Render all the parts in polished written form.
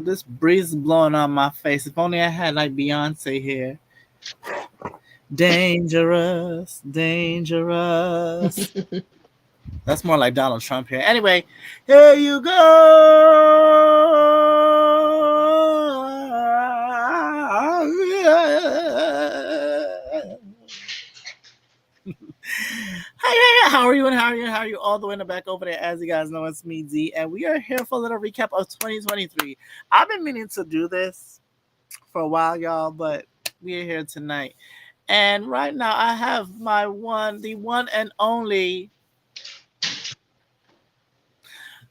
This breeze is blowing on my face. If only I had like Beyonce here. Dangerous, dangerous. That's more like Donald Trump here. Anyway, here you go. Hi, how are you? And how are you? All the way in the back over there. As you guys know, it's me, Z, and we are here for a little recap of 2023. I've been meaning to do this for a while, y'all, but we are here tonight. And right now, I have the one and only,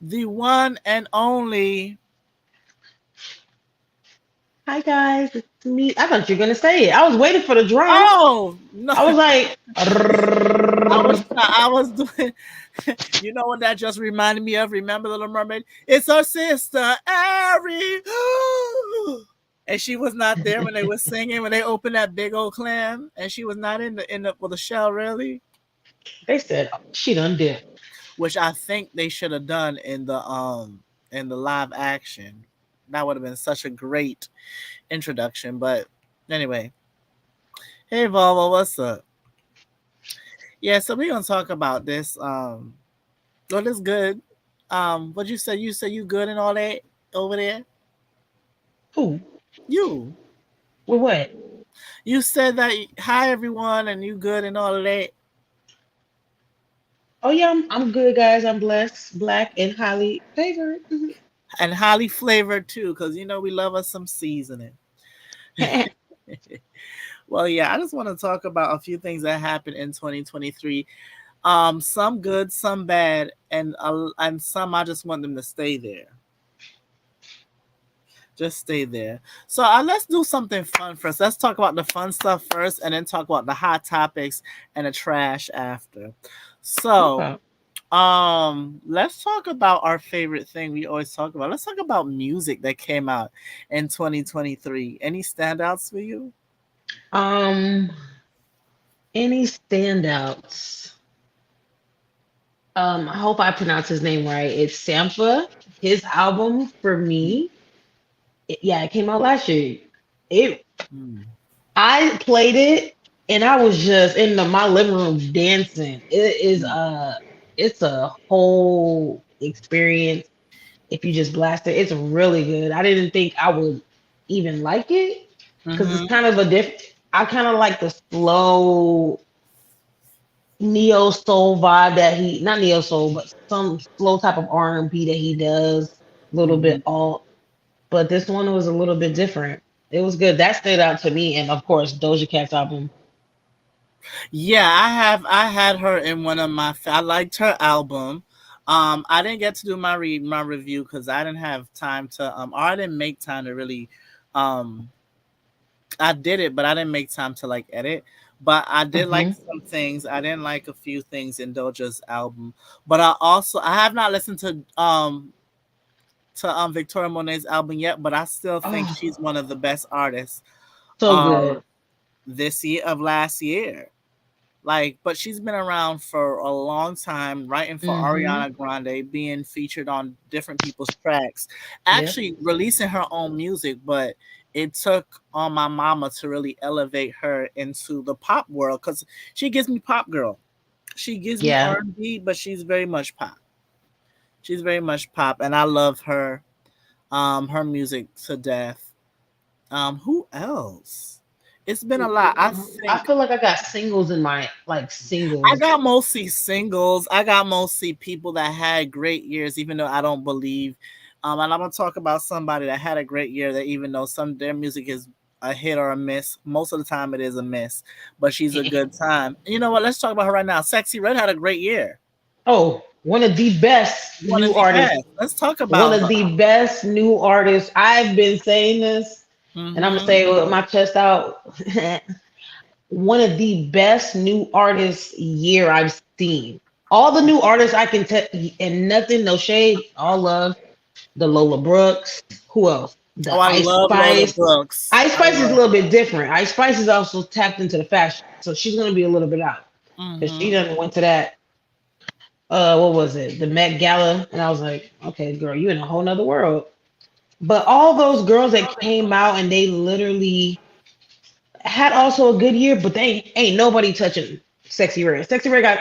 the one and only. Hi guys, it's me. I thought you were gonna say it. I was waiting for the drum. Oh no! I was like, I was doing. You know what that just reminded me of? Remember Little Mermaid? It's her sister Ari, and she was not there when they were singing when they opened that big old clam, and she was not in the with the shell really, they said she done did. which I think they should have done in the live action. That would have been such a great introduction. But anyway, hey Volvo, what's up? Yeah, so we're gonna talk about this. Well, it's good. What you say? You say you good and all that over there? Who? You. With what? You said that hi everyone and you good and all of that. Oh yeah, I'm good, guys. I'm blessed, black, and highly favored. And highly flavored too, because you know we love us some seasoning. Well, yeah, I just want to talk about a few things that happened in 2023. Some good, some bad, and some I just want them to stay there. Just stay there. So let's do something fun first. Let's talk about the fun stuff first, and then talk about the hot topics and the trash after. So, Okay. let's talk about our favorite thing we always talk about. Let's talk about music that came out in 2023. Any standouts for you? Um, any standouts? I hope I pronounce his name right. It's Sampha. His album for me, yeah, it came out last year. It Hmm. I played it and I was just in my living room dancing. It's a whole experience if you just blast it. It's really good. I didn't think I would even like it because it's Mm-hmm. kind of a diff. I kind of like the slow neo soul vibe that he not neo soul, but some slow type of R&B that he does. A little Mm-hmm. bit all, but this one was a little bit different. It was good. That stood out to me, and of course, Doja Cat's album. Yeah, I had her in one of my. I liked her album. I didn't get to do my review because I didn't have time to. Or I didn't make time to really. Um, I did it, but I didn't make time to like edit. But I did like Hmm. some things. I didn't like a few things in Doja's album. But I have not listened to Victoria Monet's album yet. But I still think Oh, she's one of the best artists so of good. this year of last year. Like, but she's been around for a long time, writing for Hmm. Ariana Grande, being featured on different people's tracks, Yep. actually releasing her own music. But it took on my mama to really elevate her into the pop world because she gives me pop girl. She gives me Yeah. R&B, but she's very much pop. She's very much pop, and I love her music to death. Who else? It's been a lot. I I think feel like I got singles in my like I singles. got mostly singles. I got mostly people that had great years, even though I don't believe. And I'm gonna talk about somebody that had a great year. That even though some their music is a hit or a miss, most of the time it is a miss. But she's a good time. You know what? Let's talk about her right now. Sexy Red had a great year. Oh, one of the best One of new the artists. best. Let's talk One about of her. the best new artists. I've been saying this, and I'm gonna Hmm. say it with my chest out. One of the best new artists year I've seen. All the new artists I can tell, and nothing, no shade, all love. The Lola Brooks. Who else? Oh, The I Ice love Lola Spice. Brooks. Ice I Spice is a love little her. bit different. Ice Spice is also tapped into the fashion, so she's gonna be a little bit out because she Hmm. done went to that. What was it? The Met Gala, and I was like, okay, girl, you in a whole nother world. But all those girls that came out and they literally had also a good year, but they ain't nobody touching Sexy Red. Sexy Red got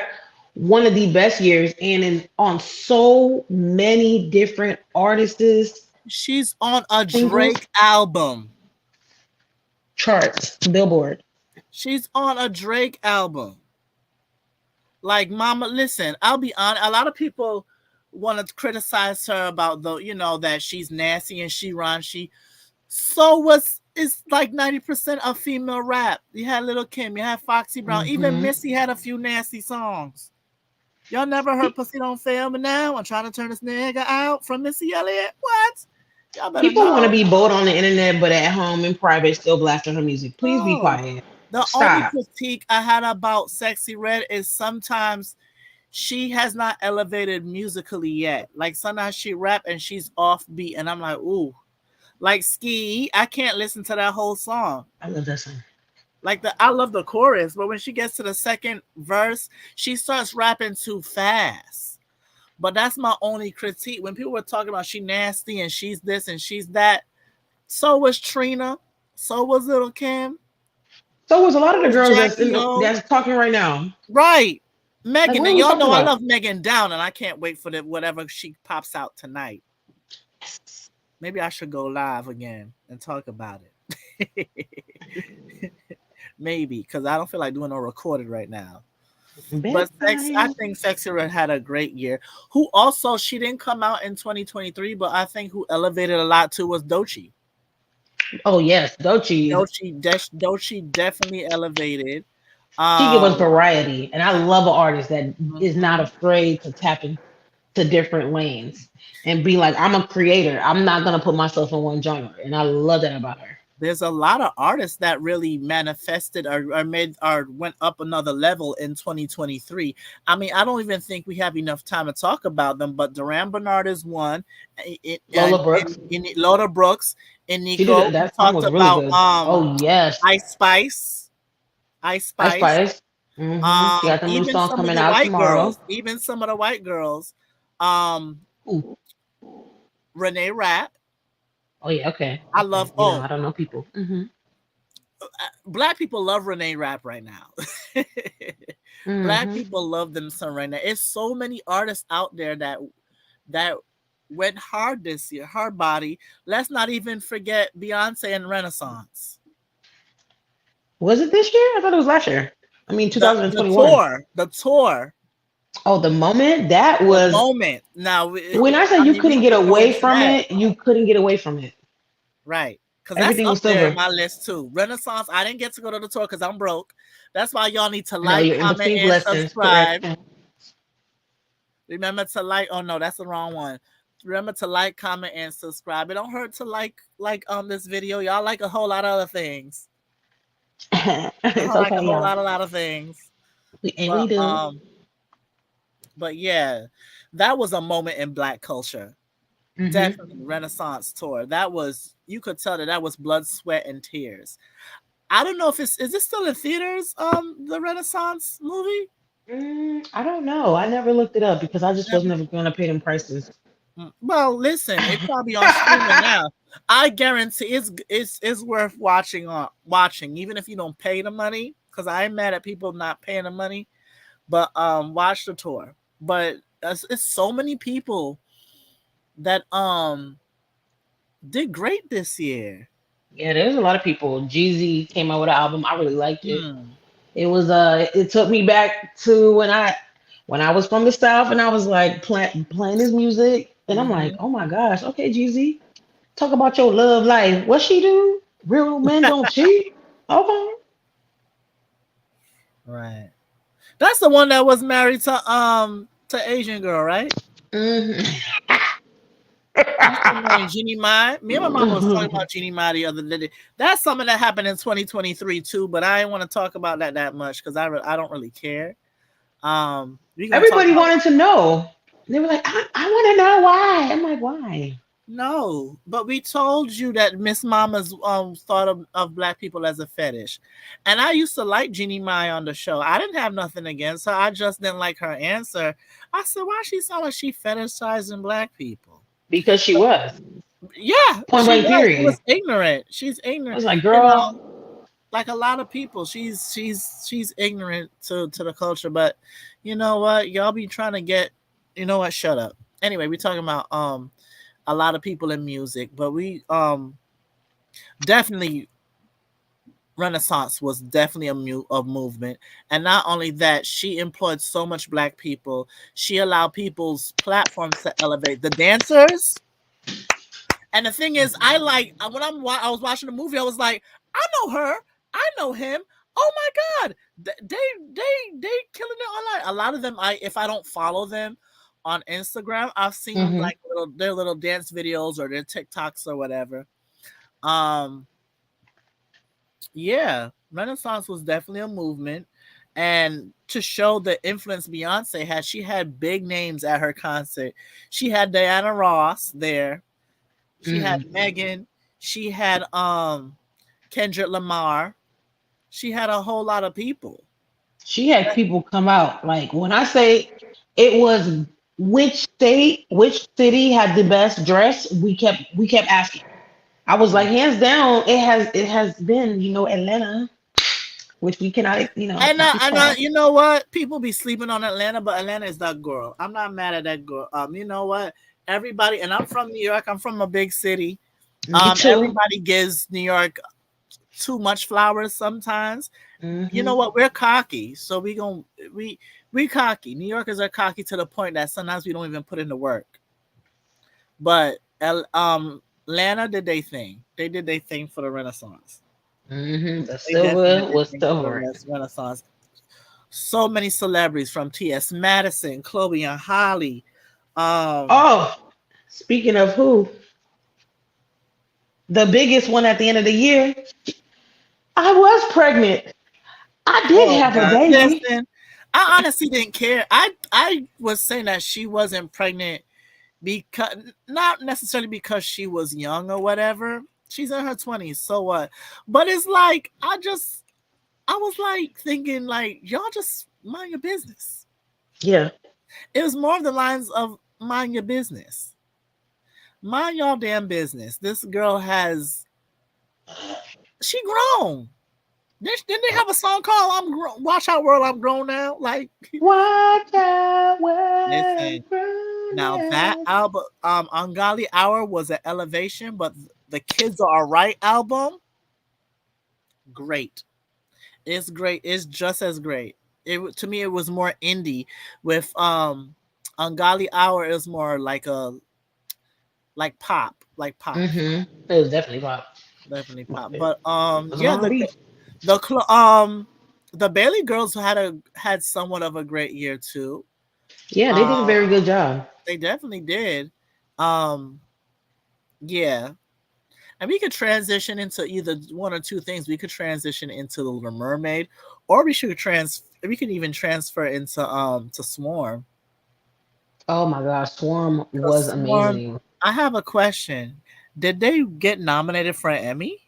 one of the best years, and on so many different artists, She's on a singles, Drake album. charts, Billboard. She's on a Drake album. Like, mama, listen, I'll be honest. A lot of people want to criticize her about that she's nasty and she raunchy. So it's like 90% of female rap. You had Little Kim, you had Foxy Brown, even Missy had a few nasty songs. Y'all never heard Pussy Don't Fail Me Now? I'm trying to turn this nigga out from Missy Elliott. What? Y'all better People want to know. be bold on the internet, but at home in private, still blasting her music. Please be No. quiet. The only Stop. critique I had about Sexy Red is sometimes she has not elevated musically yet. Like sometimes she rap and she's offbeat, and I'm like, ooh. Like Ski, I can't listen to that whole song. I love that song. Like I love the chorus, but when she gets to the second verse, she starts rapping too fast. But that's my only critique. When people were talking about she nasty and she's this and she's that, so was Trina, so was Little Kim, So was a lot of the was girls Jackie O. that's talking right now. Right. Like, Megan, what are and we y'all talking know I about? love Megan Down, and I can't wait for whatever she pops out tonight. Maybe I should go live again and talk about it. Maybe, because I don't feel like doing no recorded right now. But I think Sexy Red had a great year. Who also, she didn't come out in 2023, but I think who elevated a lot too was Doechii. Oh yes, Doechii. Doechii definitely elevated. She give us variety, and I love an artist that is not Mhm. afraid to tap into different lanes and be like, I'm a creator. I'm not gonna put myself in one genre, and I love that about her. There's a lot of artists that really manifested or made or went up another level in 2023. I mean, I don't even think we have enough time to talk about them, but Duran Bernard is one. Lola Brooks. Lola Brooks and She did Nico. We that song talked was really about good. Oh yes, Ice Spice. Ice Ice Spice. Spice. She got the new Even song some of coming the out white tomorrow. girls. Even some of the white girls. Um Ooh. Renee Rapp. Oh yeah, okay. I Okay. love I don't know people. Black people love Renee Rapp right now. Black people love them some right now. It's so many artists out there that went hard this year, hard body. Let's not even forget Beyonce and Renaissance. Was it this year? I thought it was last year. I mean, The 2021. tour, the tour, Oh, the moment that the was moment. Now, when I say I you mean, we couldn't get could go away into from that, it, you couldn't get away from it. right? Because that's Everything up was there in silver. my list too. Renaissance. I didn't get to go to the tour because I'm broke. That's why y'all need to I know like, you're in comment, between and blessings, subscribe. correct? Remember to like. Oh no, that's the wrong one. Remember to like, comment, and subscribe. It don't hurt to like this video. Y'all like a whole lot of other things. It's Y'all like a okay, whole y'all. lot of things. We But do. yeah, that was a moment in Black culture. Mm-hmm. Definitely Renaissance tour. That was, you could tell that was blood, sweat, and tears. I don't know if is it still in theaters? The Renaissance movie. I don't know. I never looked it up because I just was never going to pay them prices. Well, listen, it's probably on streaming now. I guarantee it's worth watching, even if you don't pay the money. Because I'm mad at people not paying the money. But watch the tour. But it's so many people that did great this year. Yeah, there's a lot of people. Jeezy came out with an album. I really liked it. Hmm. It was it took me back to when I was from the South and I was like playing his music and I'm like, Mm-hmm. oh my gosh, okay, Jeezy, talk about your love life. What she do? Real men don't cheat. Okay. Right. That's the one that was married to Asian girl, right? Mhm. What's her name? Jeannie Mai. Me and my mom was talking about Jeannie Mai the other day. That's something that happened in 2023 too, but I didn't want to talk about that much because I don't really care. We gonna talk Everybody about wanted to know. They were like, I want to know why. I'm like, why? no, but we told you that Miss Mama's thought of black people as a fetish, and I used to like Jeannie Mai on the show. I didn't have nothing against her. I just didn't like her answer. I said, why she sound like she fetishizing black people? Because she was. Yeah, Point she blank was. She period. was ignorant. She's I ignorant. was like, You know, girl. like a lot of people, she's ignorant to the culture. But you know what? Y'all be trying to get. You know what? Shut up. Anyway, we're talking about a lot of people in music, but we definitely Renaissance was definitely a movement. And not only that, she employed so much black people. She allowed people's platforms to elevate the dancers. And the thing is, I like when I was watching the movie, I was like, I know her, I know him. Oh my god, they killing it online. A lot of them, if I don't follow them on Instagram, I've seen Mm-hmm. like their little dance videos or their TikToks or whatever. Um, yeah, Renaissance was definitely a movement. And to show the influence Beyonce had, she had big names at her concert. She had Diana Ross there. She had Mm. Megan. She had Kendrick Lamar. She had a whole lot of people. She had people come out. Like when I say it was which state, which city had the best dress, we kept asking. I was like, Yeah. hands down, it has been, Atlanta, which we cannot, not be And proud. you know what? People be sleeping on Atlanta, but Atlanta is that girl. I'm not mad at that girl. You know what? Everybody, and I'm from New York. I'm from a big city. Me too. Everybody gives New York too much flowers sometimes. You know Hmm. what? We're cocky, so we we cocky. New Yorkers are cocky to the point that sometimes we don't even put in the work. But Atlanta did they thing. They did their thing for the Renaissance. The They definitely did silver their was thing for the silver. Renaissance. So many celebrities from T.S. Madison, Chloe and Holly. Um, Oh, speaking of who, the biggest one at the end of the year, I was pregnant. I did oh have a God, baby. listen, I honestly didn't care. I was saying that she wasn't pregnant because not necessarily because she was young or whatever. She's in her 20s, so what? But it's like I was like thinking like y'all just mind your business. Yeah. It was more of the lines of mind your business. Mind y'all damn business. This girl has she grown. Didn't they have a song called Watch Out World, I'm Grown Now? Like Watch out, world, listen. Now that grown. album Ungodly Hour was an elevation, but the Kids Are Alright album, great. It's great. It's just as great. To me it was more indie. With Ungodly Hour is more like a like pop, Mm-hmm. It was definitely pop. definitely pop. It But was yeah, R&B. the cl- um the Bailey girls had somewhat of a great year too. Yeah, they did a Um very good job. they definitely did. Um yeah. And we could transition into either one or two things. We could transition into the Little Mermaid, or we could even transfer into to Swarm. Oh my gosh, Swarm Because was Swarm, amazing. I have a question. Did they get nominated for an Emmy?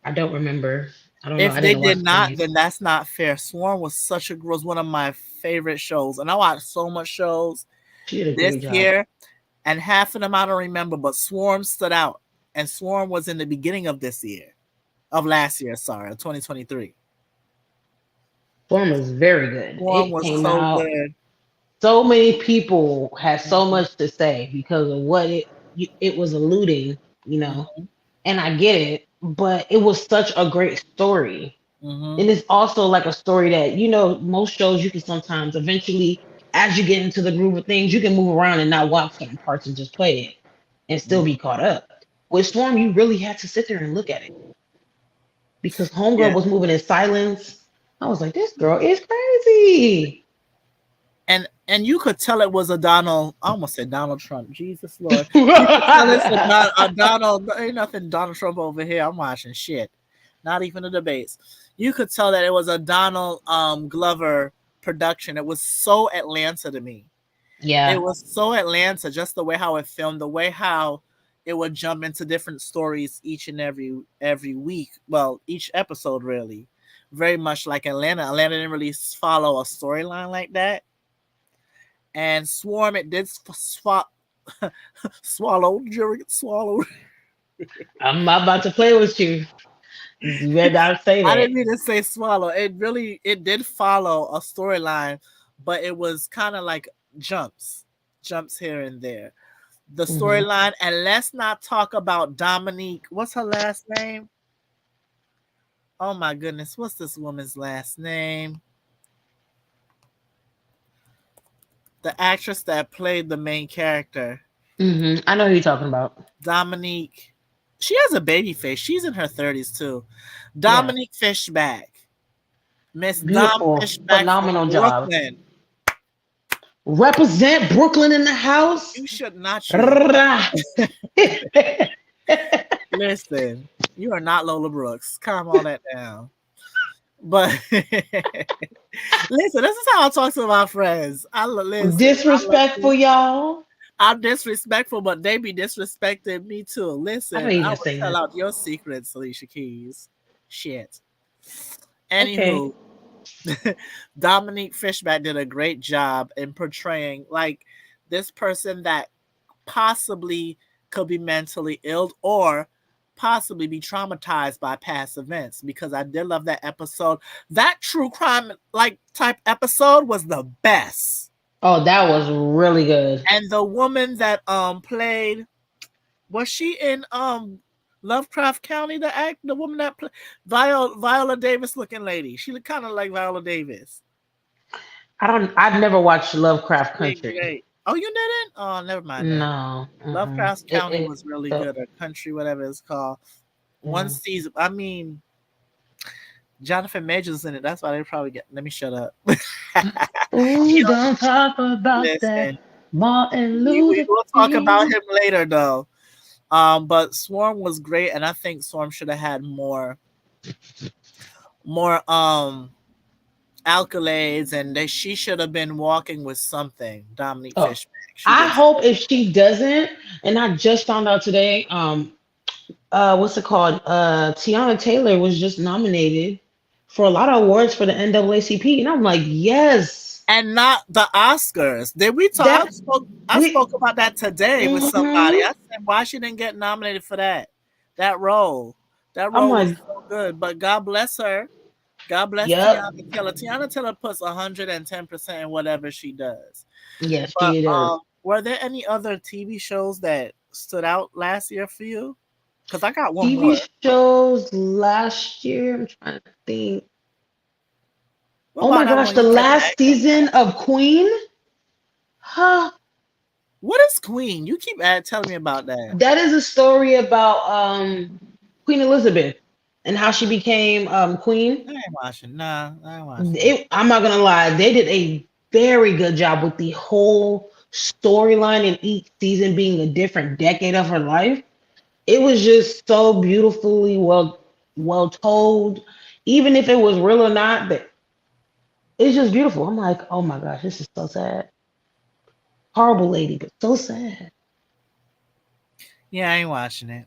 I don't remember. I don't know. If I they didn't watch did the not, Emmys. then that's not fair. Swarm was one of my favorite shows, and I watched so much shows She did a this great job. year, and half of them I don't remember, but Swarm stood out, and Swarm was in the beginning of this year, of last year, sorry, of 2023. Swarm was very good. Swarm It was came so out. good. So many people had so Mhm, much to say because of what it was alluding, you know. mhm, And I get it, but it was such a great story. mhm. And it's also like a story that, most shows you can sometimes eventually, as you get into the groove of things, you can move around and not watch certain parts and just play it and still be caught up. With Storm, you really had to sit there and look at it because Homegirl Yeah, was moving in silence. I was like, this girl is crazy. and you could tell it was a Donald. I almost said Donald Trump. Jesus Lord, you could tell it's a Donald. Ain't nothing Donald Trump over here. I'm watching shit. Not even the debates. You could tell that it was a Donald Glover production. It was so Atlanta to me. It Yeah. was so Atlanta, just the way how it filmed, the way how it would jump into different stories each and every week. Well, each episode really, very much like Atlanta. Atlanta didn't really follow a storyline like that. And Swarm, it did swap. swallowed, jury get swallowed. I'm about to play with you. You better not say I that. didn't mean to say swallow. It did follow a storyline, but it was kind of like jumps, jumps here and there. The Hmm. storyline, and let's not talk about Dominique. What's her last name? Oh my goodness, what's this woman's last name? The actress that played the main character, I know who you're talking about. Dominique. She has a baby face. She's in her 30s too. Yeah. Dominique Fishback. Miss Dom Beautiful. Fishback from Phenomenal job. Brooklyn. Represent Brooklyn in the house. You should not you. Rah. Listen, you are not Lola Brooks. Calm all that down. But listen, this is how I talk to my friends. Listen. Disrespectful, y'all. I'm disrespectful, but they be disrespecting me too. I know Listen, you I didn't will say tell that. out your secrets, Alicia Keys. Shit. Okay. Anywho, Dominique Fishback did a great job in portraying like this person that possibly could be mentally ill or possibly be traumatized by past events, because I did love that episode. That true crime like type episode was the best. Oh, that was really good. And the woman that played, was she in Lovecraft County, the woman that played Viola Davis looking lady. She looked kind of like Viola Davis. I've never watched Lovecraft Great, Country. great. Oh, you didn't? Oh, never mind that. No. Lovecraft County It was really so good, or Country, whatever it's called. One yeah. season. I mean, Jonathan Majors in it. That's why they probably get. Let me shut up. Ooh, don't talk about that. Listen, Martin we Luther will talk about King. him later, though. But Swarm was great, and I think Swarm should have had more accolades, and she should have been walking with something. Dominique Oh, Fishback. She I did. hope if she doesn't, and I just found out today, what's it called? Tiana Taylor was just nominated for a lot of awards for the NAACP, and I'm like, yes, And not the Oscars. Did we talk? that I we. spoke about that today with somebody. Mhm. I said why she didn't get nominated for that role. That I'm role was like, so good. But God bless her. God bless yep, Tiana Taylor. Tiana Taylor puts 110% in whatever she does. yes, But she does. were there any other TV shows that stood out last year for you? Because I got one TV more. shows last year. I'm trying to think. What Oh about my that gosh, one the you said, last Magnum? season of Queen. Huh. What is Queen? You keep telling me about that. That is a story about Queen Elizabeth and how she became I queen. ain't watching. Nah, I ain't watching that. I'm not gonna lie, they did a very good job with the whole storyline and each season being a different decade of her life. It was just so beautifully well told, even if it was real or not. But it's just beautiful. I'm like, oh my gosh, this is so sad. Horrible lady, but so sad. Yeah, I ain't watching it.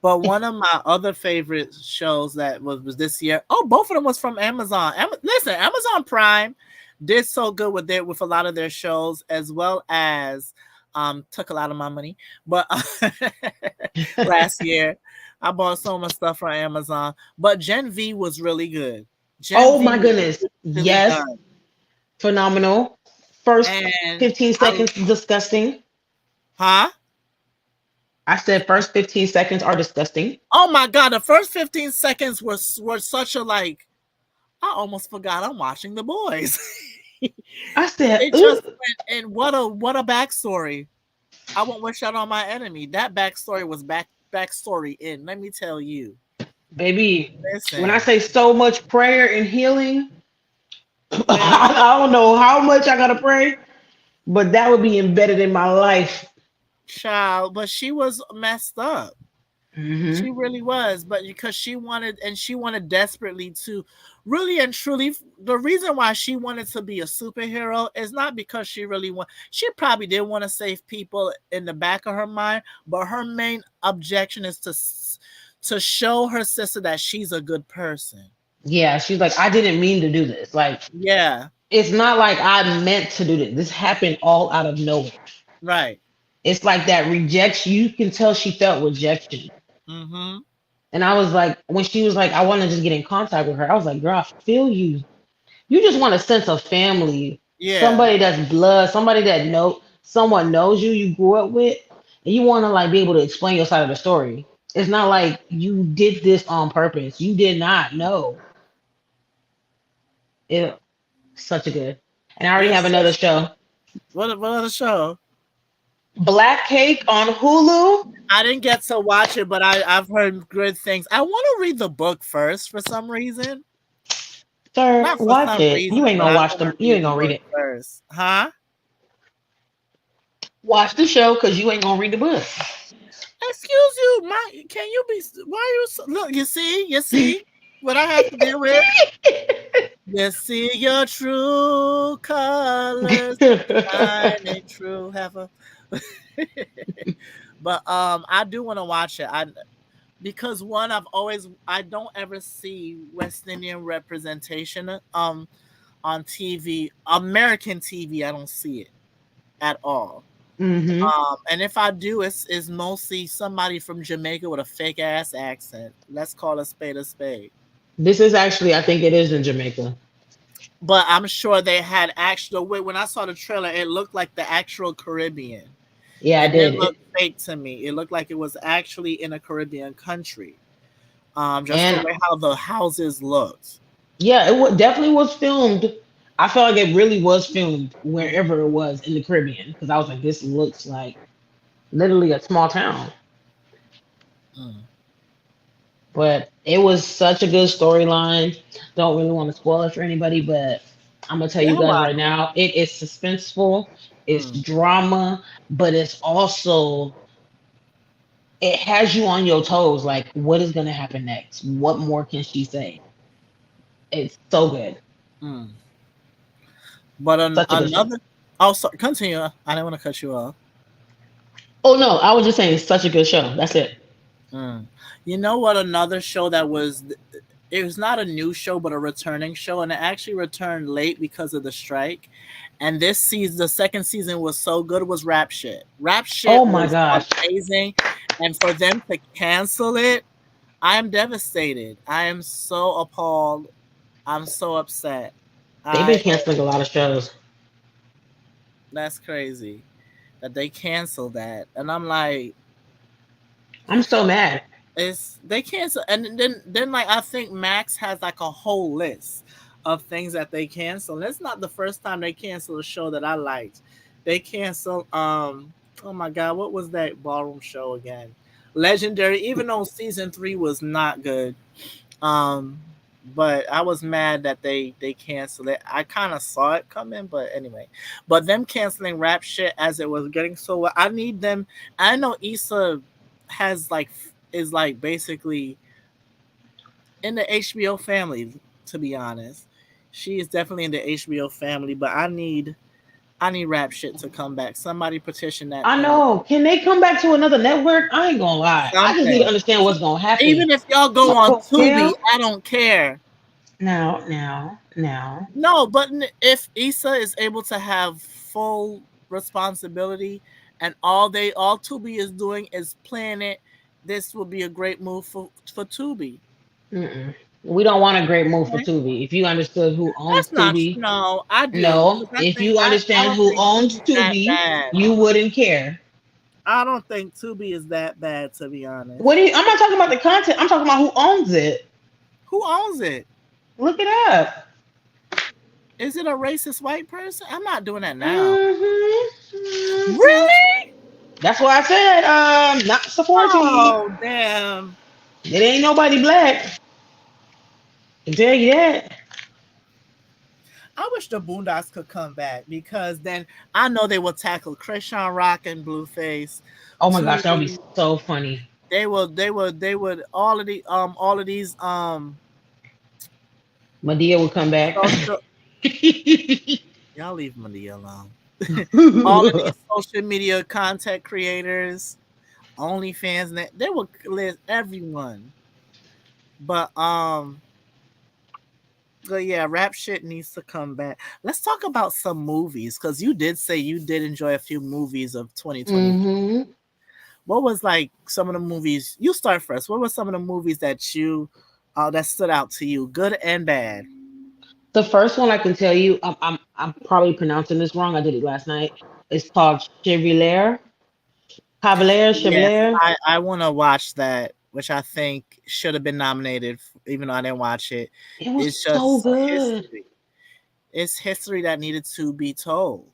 But one of my other favorite shows that was this year. Oh, both of them was from Amazon. Listen, Amazon Prime did so good with a lot of their shows, as well as took a lot of my money. But last year I bought so much stuff from Amazon. But Gen V was really good. Gen Oh V my was goodness. really Yes, done. phenomenal. First And 15 I seconds disgusting. huh? I said first 15 seconds are disgusting. Oh my god, the first 15 seconds were such a like I almost forgot I'm watching The Boys. I said, It just ooh, went, and what a backstory. I won't wish that on my enemy. That backstory was backstory in. Let me tell you. baby. When I Listen, say so much prayer and healing, man, I don't know how much I gotta pray, but that would be embedded in my life. child, but she was messed up. Hmm. She really was, but because she wanted desperately to really and truly, the reason why she wanted to be a superhero is not because she probably did want to save people in the back of her mind, but her main objection is to show her sister that she's a good person. Yeah, she's like, I didn't mean to do this. Like, Yeah, it's not like I meant to do this. This happened all out of nowhere. right. It's like that rejection. You can tell she felt rejection. Mm-hmm. And I was like, when she was like, I want to just get in contact with her, I was like, girl, I feel you. You just want a sense of family, Yeah. somebody that's blood, somebody that someone knows you, you grew up with, and you want to like be able to explain your side of the story. It's not like you did this on purpose. You did not know. It such a good. And I already have It's another such show. what other show? Black Cake on Hulu. I didn't get to watch it, but I've heard good things. I want to read the book first for some reason. Sir, Not for watch some it. reason, You ain't but gonna I watch want to them. You read ain't the gonna read book it. first. Huh? Watch the show because you ain't gonna read the book. Excuse you, my can you be why are you so, look, you see what I have to deal with? You see your true colors shining true have a but I do want to watch it. I because one I don't ever see West Indian representation on TV, American TV. I don't see it at all. hmm And if I do, it's mostly somebody from Jamaica with a fake ass accent. Let's call a spade a spade. This is actually, I think it is in Jamaica. But I'm sure they had actual. When I saw the trailer, it looked like the actual Caribbean. Yeah, I It didn't did. look fake to me. It looked like it was actually in a Caribbean country. Just the And way how the houses looked. yeah, definitely was filmed. I felt like it really was filmed wherever it was in the Caribbean because I was like, this looks like literally a small town. Mm. But it was such a good storyline. Don't really want to spoil it for anybody, but I'm gonna tell Yeah, you guys well, right now, it is suspenseful, it's mm. drama, but it's also it has you on your toes. Like, what is gonna happen next? What more can she say? It's so good. Mm. But Such a good show. another. Oh, sorry. Continue. I didn't want to cut you off. Oh no, I was just saying it's such a good show. That's it. Mm. You know what? Another show that was it was not a new show, but a returning show, and it actually returned late because of the strike. And this season, the second season was so good. Was Rap Shit. Rap Oh Shit my was gosh. amazing, and for them to cancel it, I am devastated. I am so appalled. I'm so upset. They've been I canceling a lot of shows. That's crazy that they canceled that, and I'm like, I'm so mad. it's they cancel, and then like I think Max has like a whole list of things that they cancel. And it's not the first time they cancel a show that I liked. They canceled oh my god, what was that ballroom show again? Legendary, even though season 3 was not good. Um but I was mad that they canceled it. I kind of saw it coming, but anyway. But them canceling Rap Shit as it was getting so well, I need them. I know Issa has like is like basically in the HBO family. To be honest, she is definitely in the HBO family. But I need Rap Shit to come back. Somebody petition that I thing. know. Can they come back to another network? I ain't gonna lie. I just need to Something. understand what's gonna happen. Even if y'all go Like on for Tubi, real? I don't care. Now. No, but if Issa is able to have full responsibility and all Tubi is doing is playing it, this would be a great move for Tubi. Mm-mm. We don't want a great move for Okay? Tubi. If you understood who owns That's not Tubi, no, I do no. because I If think you I understand don't who think owns Tubi's that Tubi, bad. you wouldn't care. I don't think Tubi is that bad to be honest. What do you, I'm not talking about the content. I'm talking about who owns it. Who owns it? Look it up. Is it a racist white person? I'm not doing that now. hmm Really? That's why I said, not supporting. Oh damn. It ain't nobody black. I can tell you that. I wish the Boondocks could come back because then I know they will tackle Krishan Rock and Blueface. Oh my gosh, that would be Tubi. so funny. They would all of these Medea would come back. social y'all leave Medea alone. All of these social media content creators, OnlyFans, they will list everyone. But But yeah, rap shit needs to come back. Let's talk about some movies because you did say you did enjoy a few movies of 2020. Hmm. What was like some of the movies? You start first. What were some of the movies that you that stood out to you, good and bad? The first one I can tell you, I'm probably pronouncing this wrong. I did it last night. It's called Chevalier. Cavalier, Yes, Chevalier. I want to watch that, which I think should have been nominated, even though I didn't watch it. It was It's so just good. history. It's history that needed to be told.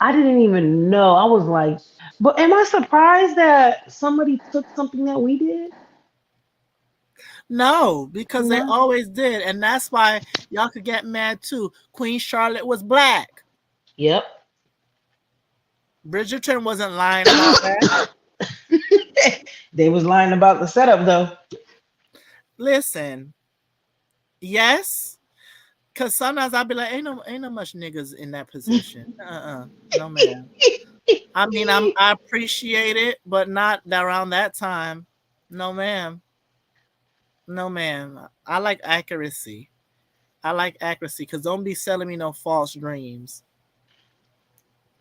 I didn't even know. I was like, but am I surprised that somebody took something that we did? No, because they No. always did, and that's why y'all could get mad too. Queen Charlotte was black. Yep. Bridgerton wasn't lying about that. They was lying about the setup though. Listen, yes, because sometimes I'll be like, ain't no much niggas in that position. No man. I mean, I appreciate it, but not around that time. No ma'am. No ma'am. I like accuracy. I like accuracy because don't be selling me no false dreams.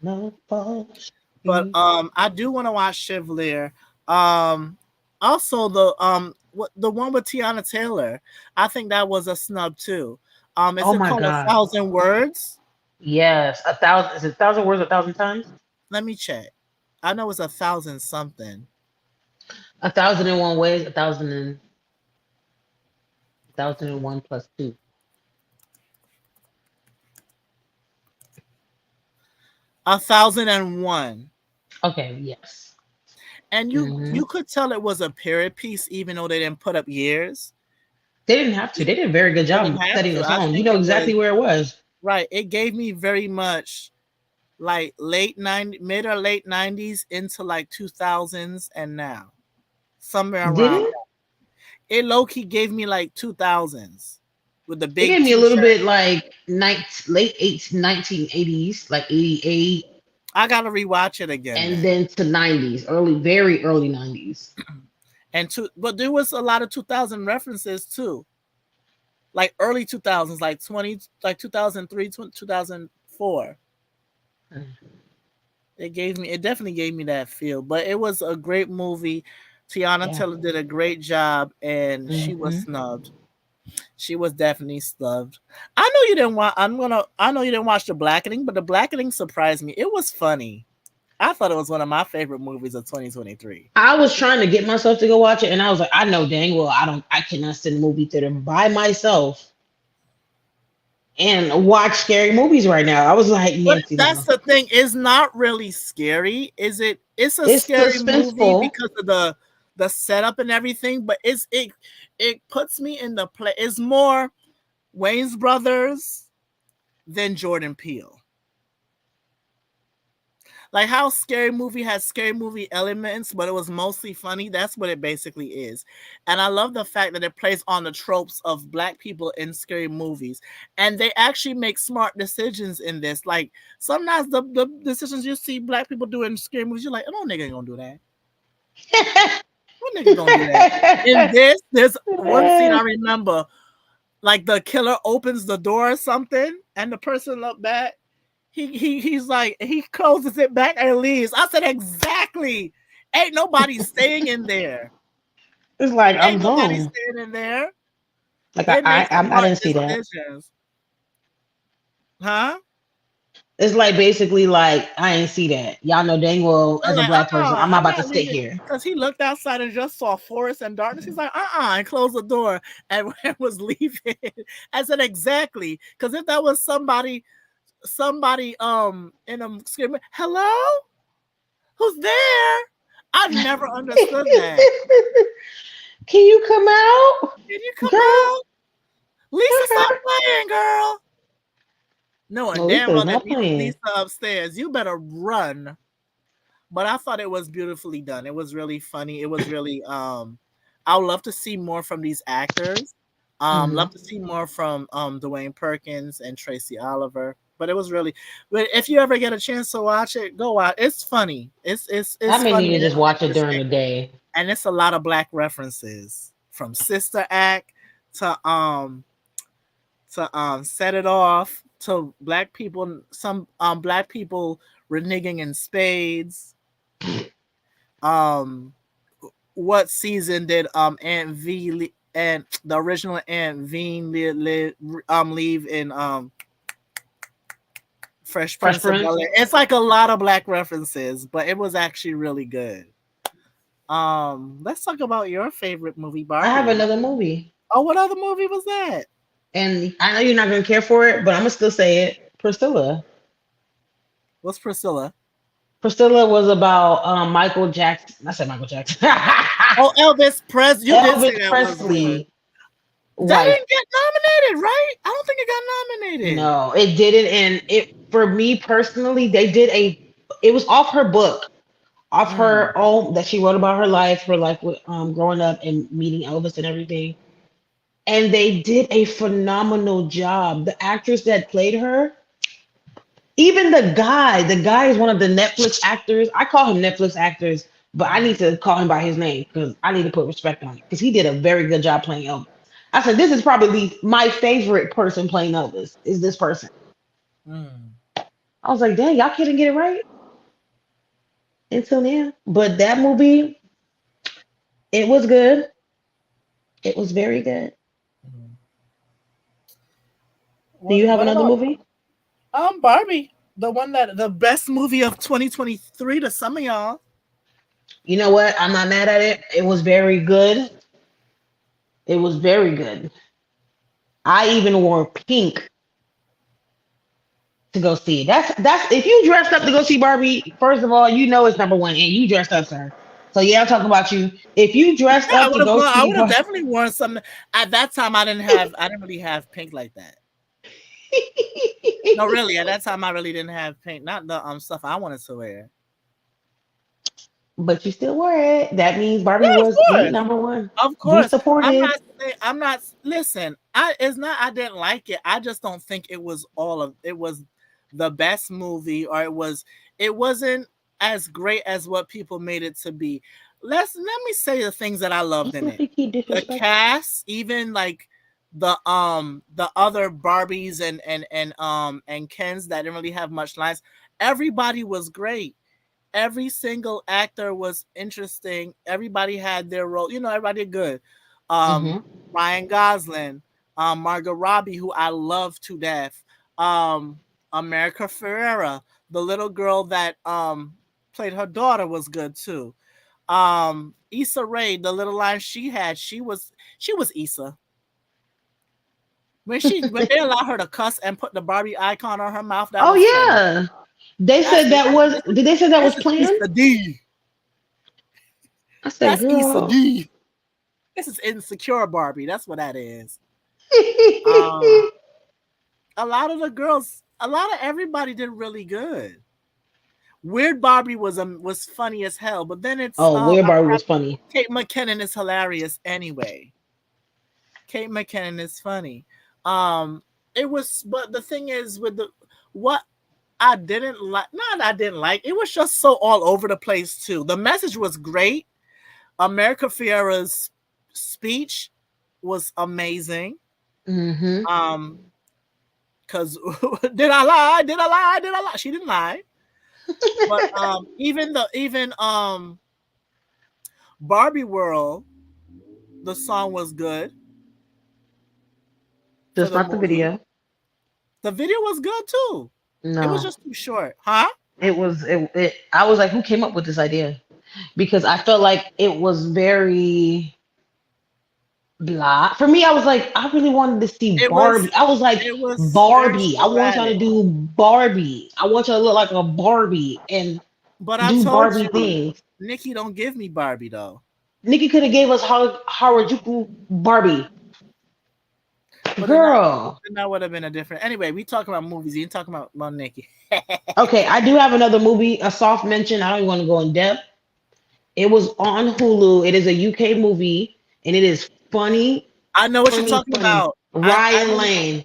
No false But dreams. I do want to watch Chevalier. Um, Also the one with Tiana Taylor. I think that was a snub too. Is Oh it my called A god. Thousand Words? Yes, 1,000. Is it 1,000 words 1,000 times? Let me check. I know it's 1,000 something. 1,001 ways. 1,001 plus two. 1,001. Okay. Yes. And Hmm. you could tell it was a period piece, even though they didn't put up years. They didn't have to. They did a very good They job didn't of have setting the to. I tone. You think know it was exactly where it was. right. It gave me very much like late 90, mid or late 90s into like 2000s and now. Somewhere Did around. it? It low key gave me like 2000s with the It big gave me a t little shirt. bit like late 1980s, like 88, I gotta rewatch it again and then. then to 90s, very early 90s. But there was a lot of 2000 references too, like early 2000s, like 2003, 2004. It definitely gave me that feel. But it was a great movie. Tiana Yeah. Taylor did a great job, and she was Hmm. snubbed. She was definitely snubbed. I know you didn't want. I know you didn't watch The Blackening, but The Blackening surprised me. It was funny. I thought it was one of my favorite movies of 2023. I was trying to get myself to go watch it, and I was like, I know dang well I cannot sit in a movie theater by myself and watch scary movies right now. I was like, But Nancy, that's no. the thing. It's not really scary, is it? It's a It's scary movie suspenseful. because of the setup and everything. But it puts me in the play. It's more Wayne's Brothers than Jordan Peele. Like how Scary Movie has scary movie elements, but it was mostly funny. That's what it basically is. And I love the fact that it plays on the tropes of black people in scary movies. And they actually make smart decisions in this. Like sometimes the decisions you see black people do in scary movies, you're like, oh, no nigga ain't gonna do that. What nigga gonna do that? In this, there's one scene I remember, like the killer opens the door or something, and the person look back. He's like he closes it back and leaves. I said exactly. Ain't nobody staying in there. It's like I'm Ain't nobody home. staying in there. Like They make I smart didn't see that. decisions, huh? It's like basically like I ain't see that. Y'all know dang well I'm as a like, black person, I'm not I'm about to not sit leaving. here. Because he looked outside and just saw forest and darkness. He's like, and closed the door and was leaving. I said, exactly. Because if that was somebody in a screaming, hello? Who's there? I've never understood that. Can you come out, Can you come girl? out? Lisa, stop playing, girl. No, and damn Melissa is well that not playing. Lisa upstairs. You better run. But I thought it was beautifully done. It was really funny. It was really I would love to see more from these actors. Hmm. Love to see more from Dwayne Perkins and Tracy Oliver. But it was really but if you ever get a chance to watch it, go out. It's funny. I It's may need funny to and just it's watch it during interesting. the day. And it's a lot of black references from Sister Act to to set it off to black people. Some black people reneging in spades. Um, what season did Aunt and the original Aunt V leave in Fresh Fresh Prince of Prince. Bel-Air? It's like a lot of black references, but it was actually really good. Let's talk about your favorite movie, I have Barbie. another movie, Oh, what other movie was that? and I know you're not gonna care for it, but I'm gonna still say it. Priscilla. What's Priscilla? Priscilla was about Michael Jackson. I said Michael Jackson. Oh, Elvis Presley. You did say Elvis that was good. Presley That wife. didn't get nominated, right? I don't think it got nominated. No, it didn't. And it for me personally, they did a. It was off her book, off Mm, her own that she wrote about her life with growing up and meeting Elvis and everything. And they did a phenomenal job. The actress that played her, even the guy is one of the Netflix actors. I call him Netflix actors, but I need to call him by his name because I need to put respect on it because he did a very good job playing Elvis. I said, this is probably my favorite person playing Elvis is this person. mm. I was like, dang, y'all couldn't get it right until now. But that movie, it was good. It was very good. Mm. Do you have What another about movie? Barbie? The one that the best movie of 2023 to some of y'all. You know what? I'm not mad at it. It was very good. It was very good. I even wore pink to go see it. That's if you dressed up to go see Barbie, first of all, you know it's number one, and you dressed up, sir. So yeah, I'm talking about you. If you dressed Yeah, I up to would have go gone. I see would have Barbie, definitely worn something. At that time, I didn't really have pink like that. No, really. At that time, I really didn't have pink. Not the stuff I wanted to wear. but you still wore it. That means Yeah, Barbie of was the course. number one. Of We course. I'm supported. not saying I'm not listen, I it's not I didn't like it. I just don't think it was the best movie, or it wasn't as great as what people made it to be. Let me say the things that I loved in Even if it. you keep The disrespecting. cast, even like the other Barbies and Kens that didn't really have much lines. Everybody was great. Every single actor was interesting. Everybody had their role. Everybody did good. Um, Hmm. Ryan Gosling, Margot Robbie, who I love to death. Um, America Ferrera, the little girl that played her daughter, was good too. Issa Rae, the little line she had, she was Issa. When they allowed her to cuss and put the Barbie icon on her mouth, that Oh was funny. yeah. They That's said that was this is did they say that was this is planned? Issa D. I said, That's Issa girl. D. This is insecure Barbie. That's what that is. Um, a lot of the girls, a lot of everybody did really good. Weird Barbie was funny as hell, but then it's Oh, Weird Barbie was funny. Kate McKinnon is hilarious anyway. Kate McKinnon is funny. Um, but the thing is with the what I didn't like, not I didn't like, it was just so all over the place too. The message was great. America Fiera's speech was amazing. Hmm. Um, because did I lie? Did I lie? Did I lie? She didn't lie. But even Barbie World, the song was good for Just the not the movie. video. The video was good too. It was No. just too short, huh? It I was like, who came up with this idea? Because I felt like it was very blah. For me, I was like, I really wanted to see It was Barbie. I was like, it was very Barbie. I want y'all to sporadic. do Barbie. I want y'all to look like a Barbie and But I do told Barbie you, things. Nikki don't give me Barbie though. Nikki could have gave us Harajuku Barbie. But Girl. then that would have been a different. Anyway, we talking about movies. You ain't talking about Nikki. Okay, I do have another movie, a soft mention. I don't even want to go in depth. It was on Hulu. It is a UK movie, and it is funny, I know what you're funny, talking funny. about. Ryan Lane.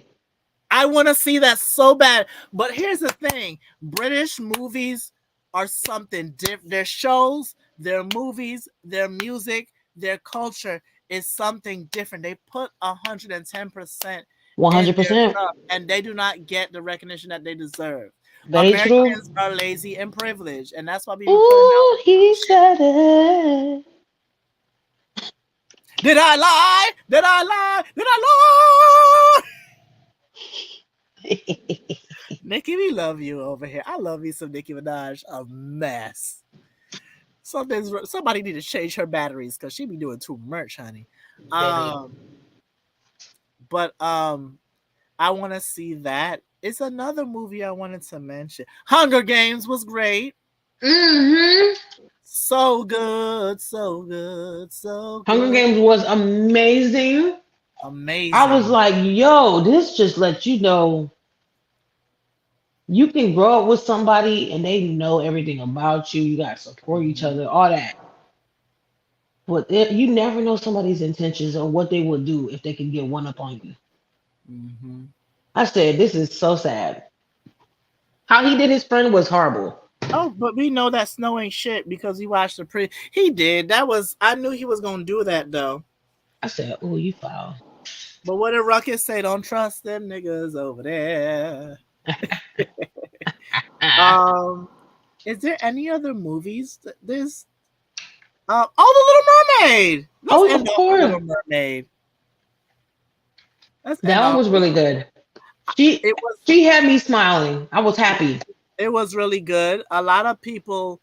I want to see that so bad. But here's the thing: British movies are something different. Their shows, their movies, their music, their culture is something different. They put 110% in their 100%. stuff, and they do not get the recognition that they deserve. Very true. Americans are lazy and privileged, and that's why we be putting out Ooh, he shit. said it. Did I lie? Did I lie? Did I lie? Nicki, we love you over here. I love you some Nicki Minaj. A mess. Somebody need to change her batteries because she be doing too much, honey. But I want to see that. It's another movie I wanted to mention. Hunger Games was great. Mm-hmm. So good, so good, so good. Hunger Games was amazing. Amazing. I was like, yo, this just lets you know you can grow up with somebody and they know everything about you. You gotta support each other, all that. But you never know somebody's intentions or what they will do if they can get one up on you. Mm-hmm. I said, this is so sad. How he did his friend was horrible. Oh, but we know that Snow ain't shit because he watched the He did. I knew he was gonna do that though. I said, oh, you foul. But what did Ruckus say? Don't trust them niggas over there. Is there any other movies? There's The Little Mermaid. Oh, of course. Little Mermaid. That one was really good. She had me smiling. I was happy. It was really good. A lot of people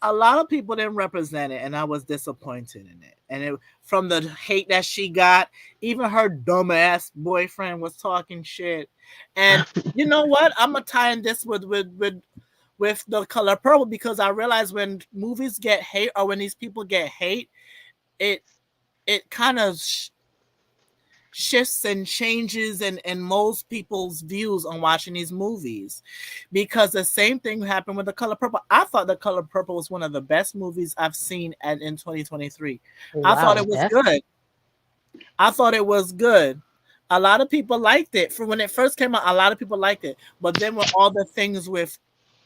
didn't represent it, and I was disappointed in it. And from the hate that she got, even her dumbass boyfriend was talking shit. And you know what? I'm gonna tie in this with The Color Purple because I realize when movies get hate or when these people get hate, it kind of shifts and changes and molds people's views on watching these movies, because the same thing happened with The Color Purple. I thought The Color Purple was one of the best movies I've seen in 2023. Wow, I thought it was good. I thought it was good. A lot of people liked it. For when it first came out, a lot of people liked it. But then with all the things with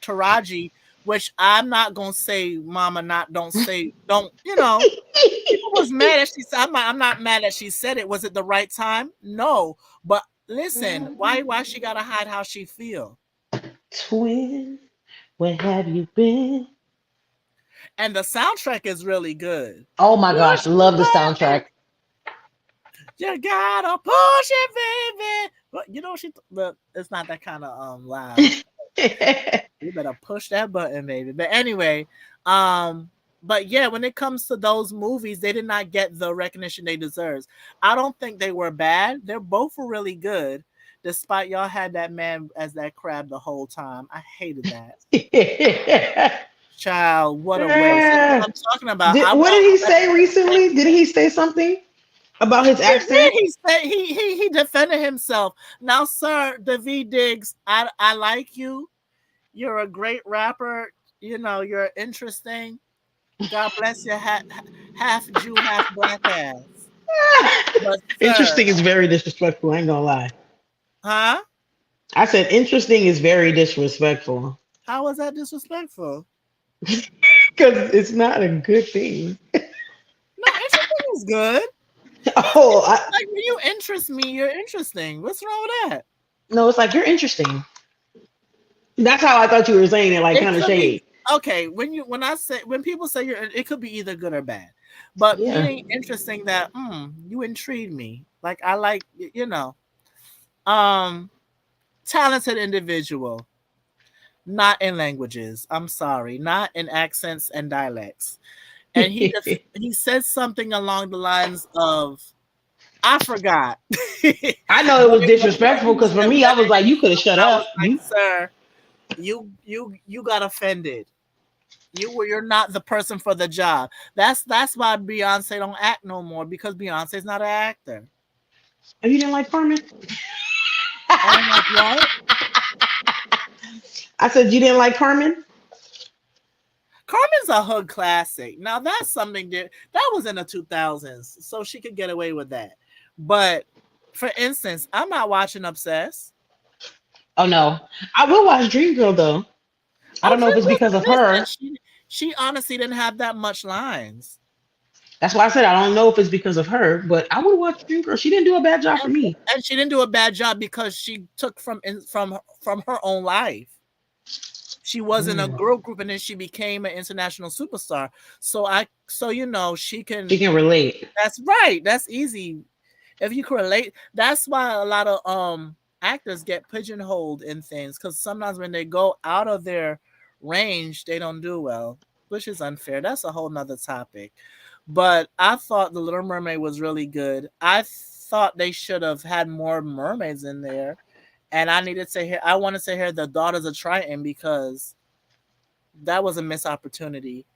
Taraji, which I'm not gonna say, Mama, don't, you know. People was mad that she said. I'm not mad that she said it. Was it the right time? No, but listen, why she gotta hide how she feel? Twin, where have you been? And the soundtrack is really good. Oh my gosh, love the soundtrack. You gotta push it, baby. But you know it's not that kind of loud. You better push that button, baby. But anyway, but yeah, when it comes to those movies, they did not get the recognition they deserve. I don't think they were bad. They're both really good, despite y'all had that man as that crab the whole time. I hated that. Child, what a waste. That's what I'm talking about. What did he say recently? Did he say something about his accent? He defended himself. Now, sir, Daveed Diggs, I like you. You're a great rapper. You know, you're interesting. God bless your half Jew, half black ass. But, interesting is very disrespectful. I ain't gonna lie. Huh? I said interesting is very disrespectful. How was that disrespectful? Because it's not a good thing. No, interesting is good. Oh, like when you interest me, you're interesting. What's wrong with that? No, it's like you're interesting. That's how I thought you were saying it, like kind of shade. Okay, when people say it could be either good or bad, but meaning interesting that you intrigue me. Like I like, you know, talented individual, not in languages. I'm sorry, not in accents and dialects. And he said something along the lines of, I forgot. I know it was disrespectful because for me, I was like, you could have shut up, like, sir. You got offended. You're not the person for the job. That's why Beyonce don't act no more, because Beyonce's not an actor. Oh, you didn't like Carmen? Like what? I said you didn't like Carmen? Carmen's a hood classic. Now that's something that was in the 2000s, so she could get away with that. But for instance, I'm not watching Obsessed. Oh no, I will watch Dreamgirl though. I don't know if it's because of her. She honestly didn't have that much lines. That's why I said I don't know if it's because of her, but I would watch Dreamgirls. She didn't do a bad job for and, me. and she didn't do a bad job because she took from her own life. She was in a Mm. girl group and then she became an international superstar. So you know she She can. can relate. That's right. That's easy. If you can relate, that's why a lot of actors get pigeonholed in things because sometimes when they go out of their range, they don't do well, which is unfair. That's a whole nother topic. But I thought the Little Mermaid was really good. I thought they should have had more mermaids in there, and I needed to hear. I wanted to hear the Daughters of Triton because that was a missed opportunity.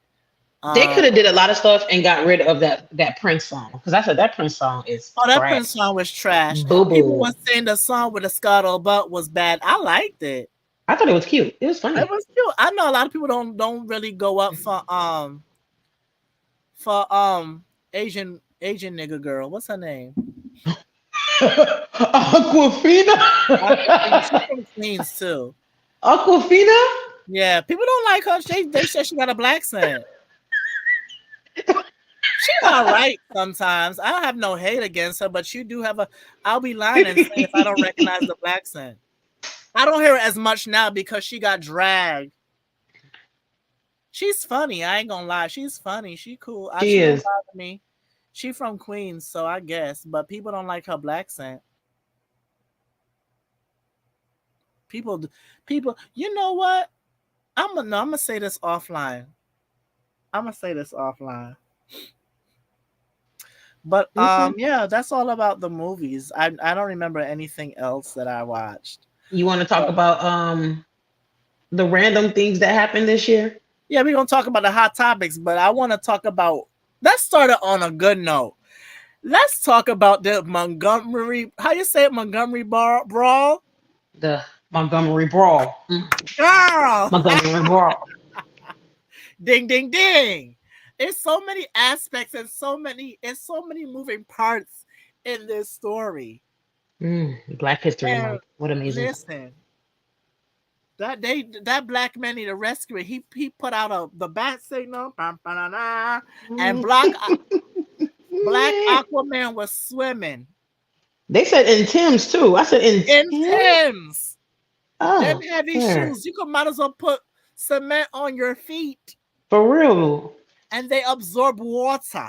They Um, could have did a lot of stuff and got rid of that Prince song because I said that Prince song is Oh, that trash. Prince song was trash. Boo People boo. were saying the song with the scuttlebutt was bad. I liked it. I thought it was cute. It was It funny. was cute. I know a lot of people don't really go up for Asian nigga girl. What's her name? Aquafina. Aquafina. She's from Queens too. Aquafina. Yeah, people don't like her. They said she got a black scent. She's all right sometimes. I don't have no hate against her, but you do have a. I'll be lying and saying if I don't recognize the black scent. I don't hear it as much now because she got dragged. She's funny. I ain't gonna lie. She's funny. She cool. She She don't is. bother me. She from Queens, so I guess. But people don't like her black scent. People, people. You know what? I'm gonna say this offline. I'm gonna say this offline. But Okay. yeah, that's all about the movies. I don't remember anything else that I watched. You want to talk But about the random things that happened this year? yeah, we're gonna talk about the hot topics. But I want to talk about. Let's start it on a good note. Let's talk about the Montgomery. How you say it? Montgomery brawl, The Montgomery Brawl. girl. Montgomery Brawl. Ding, ding, ding. It's so many aspects and so many moving parts in this story. Black History And Month. What amazing. listen, that black man need to rescue it. He put out the bat signal, and black Aquaman was swimming They said in Tim's too. I said in in Tim's. Tim's. Them Oh, heavy sure. shoes. You could might as well put cement on your feet For real. and they absorb water.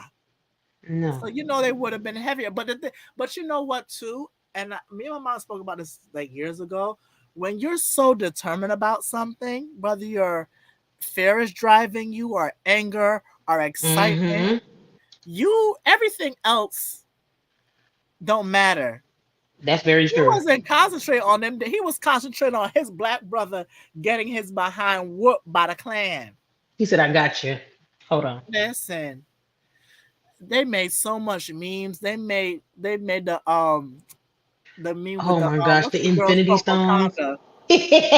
So No. you know they would have been heavier. But you know what too? And me and my mom spoke about this like years ago. When you're so determined about something, whether your fear is driving you or anger or excitement, Mm-hmm. you everything else don't matter. That's very He true. wasn't concentrating on them. He was concentrating on his black brother getting his behind whooped by the clan. He said, I got you. Hold on. Listen, they made so much memes. They made the meme with Oh the my gosh, what's the the girl Infinity from Stones. Wakanda?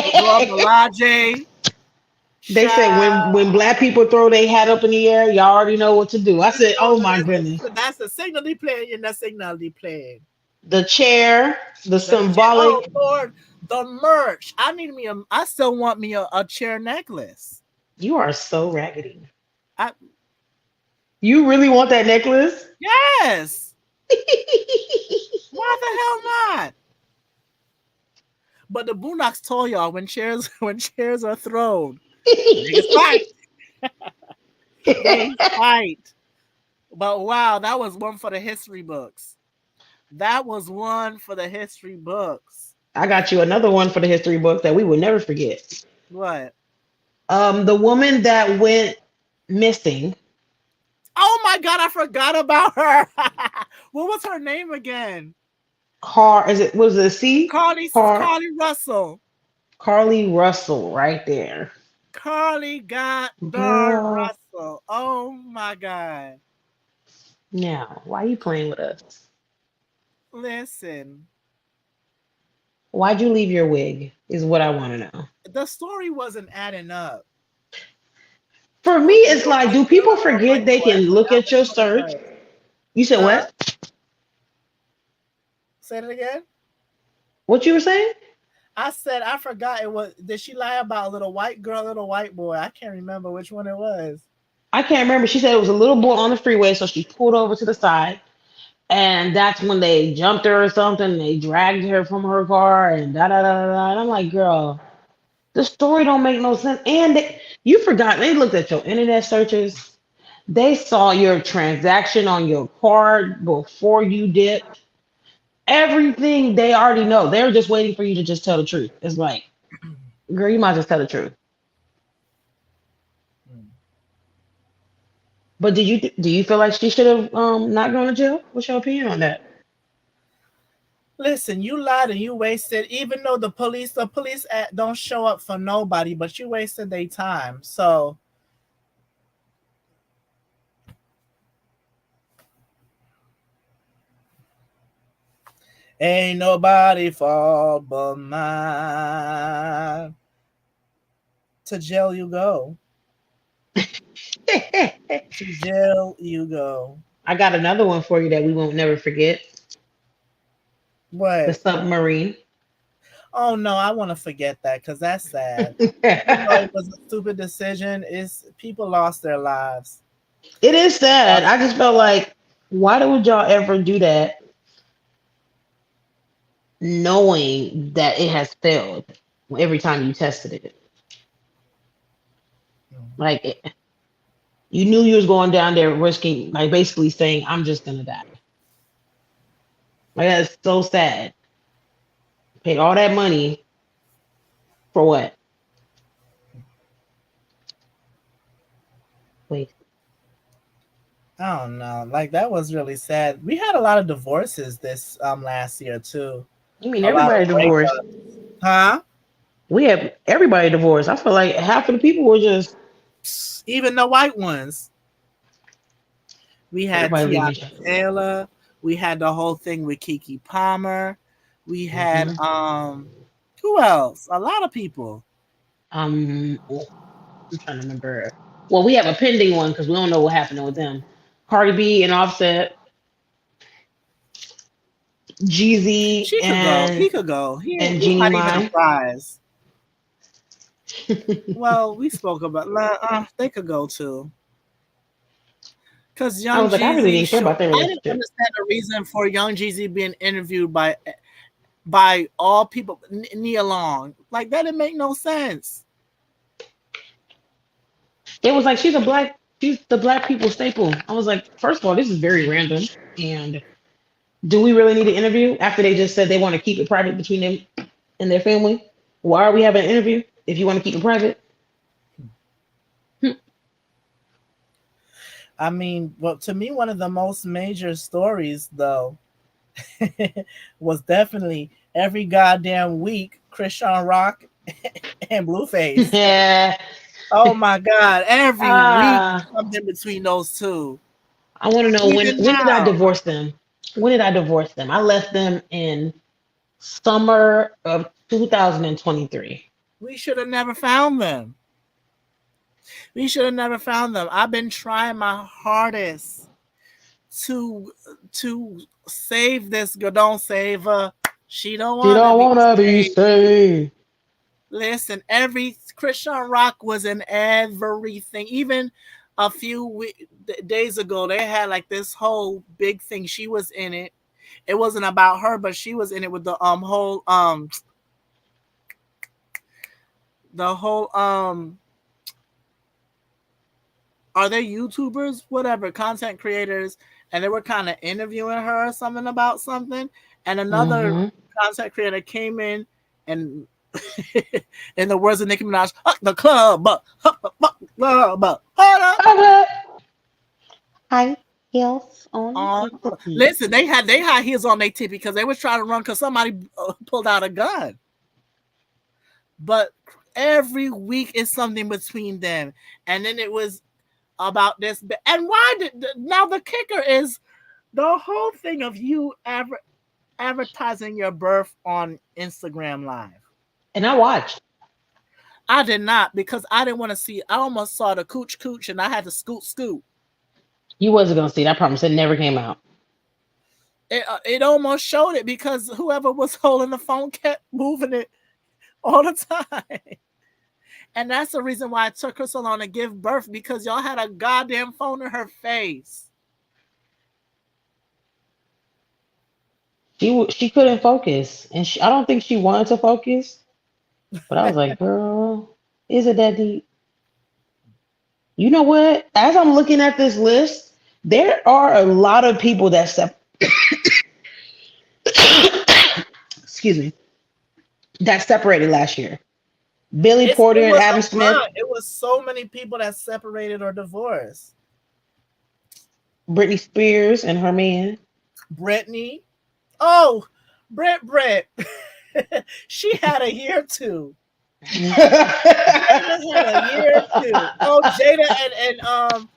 The girl They Balaje. said when black people throw their hat up in the air, y'all already know what to do. I said, oh my goodness. That's the signal they playing, and the signal they playing. The chair, the Oh symbolic. Lord, the merch. I still want me a chair necklace. You are so raggedy. I You really want that necklace? yes. Why the hell not? But the Boondocks told y'all when chairs when chairs are thrown, niggas fight. They fight. But wow, that was one for the history books. That was one for the history books. I got you another one for the history book that we will never forget. What? The woman that went missing. Oh my god, I forgot about her. What was her name again? Car is it was it a C? Car Carly Russell. Carly Russell right there. Carly got darn Girl. Russell. Oh my god. Now, why you playing with us? Listen, Why'd you leave your wig? Is what I want to know. the story wasn't adding up. For me, Who's the it's little like, white do girl people and little forget white they boy? I can look forgot at what your the fuck search? it was. You said Huh? what? Say it again. What you were saying? I said I forgot it was. Did she lie about a little white girl, little white boy? I can't remember which one it was. I can't remember. She said it was a little boy on the freeway, so she pulled over to the side, and that's when they jumped her or something. They dragged her from her car and da da da da. Da. And I'm like, girl, the story don't make no sense. And you forgot they looked at your internet searches. They saw your transaction on your card before you dipped. Everything they already know. They're just waiting for you to just tell the truth. It's like, girl, you might just tell the truth. But do you feel like she should have not gone to jail? What's your opinion on that? Listen, you lied and you wasted. Even though the police don't show up for nobody, but you wasted their time. So ain't nobody fault but mine. To jail you go. To jail you go. I got another one for you that we won't never forget. The What? submarine. Oh no, I want to forget that because that's sad. Even though it was a stupid decision, is people lost their lives. It is sad. Lost- I just felt like, why would y'all ever do that knowing that it has failed every time you tested it? Like, you knew you was going down there risking, like, basically saying, I'm just going to die. Like, that's so sad. Paid all that money for what? Wait, I don't know. Like that was really sad. We had a lot of divorces this last year too. you mean A lot everybody of divorced? breakups. Huh? We have everybody divorced. I feel like half of the people were just Even the white ones. We had everybody Tiana leaving. Taylor. We had the whole thing with Kiki Palmer. We had Hmm. who else? A lot of people. I'm trying to remember. Well, we have a pending one because we don't know what happened with them. Cardi B and Offset, Jeezy She could go. and He could go. and He Jeannie might even a Mai. prize. Well, we spoke about they could go too. Because I Young was like, I really Jeezy didn't care show about their I didn't relationship. understand the reason for Young Jeezy being interviewed by all people Nia Long. Like that didn't make no sense. It was like she's the black people staple. I was like, first of all, this is very random. And do we really need an interview after they just said they want to keep it private between them and their family? Why are we having an interview if you want to keep it private? Hmm. I mean, well, to me, one of the most major stories though was definitely every goddamn week Christian Rock and Blueface. Yeah. Oh my god, every week Ah, something between those two. I want to know Even when did I now, divorce them? When did I divorce them? I left them in summer of 2023. we should have never found them. We should have never found them. I've been trying my hardest to save this girl. Don't save her. She don't She want to don't be wanna be saved. saved. Listen, every Christian Rock was in everything. Even a few days ago, they had like this whole big thing. She was in it. It wasn't about her, but she was in it with the whole are they YouTubers, whatever, content creators, and they were kind of interviewing her or something about something, and another Mm-hmm. content creator came in and, in the words of Nicki Minaj, the club, club, hold up. Okay. High heels on On, with the feet. listen, they had heels on their tip because they was trying to run because somebody pulled out a gun. But every week is something between them, and then it was about this. And why did now the kicker is the whole thing of you advertising your birth on Instagram Live. And I watched. I did not because I didn't want to see. I almost saw the cooch, and I had to scoot. You wasn't gonna see it. I promise. It never came out. It almost showed it because whoever was holding the phone kept moving it all the time. And that's the reason why it took her so long to give birth, because y'all had a goddamn phone in her face. She couldn't focus, and I don't think she wanted to focus. But I was like, girl, is it that deep? You know what? As I'm looking at this list, there are a lot of people that excuse me, that separated last year. Billy Porter It and was Adam a Smith, lot. It was so many people that separated or divorced. Britney Spears and her man. Brittany. Oh, Brett. She had a year too. Jada had a year too. Oh, Jada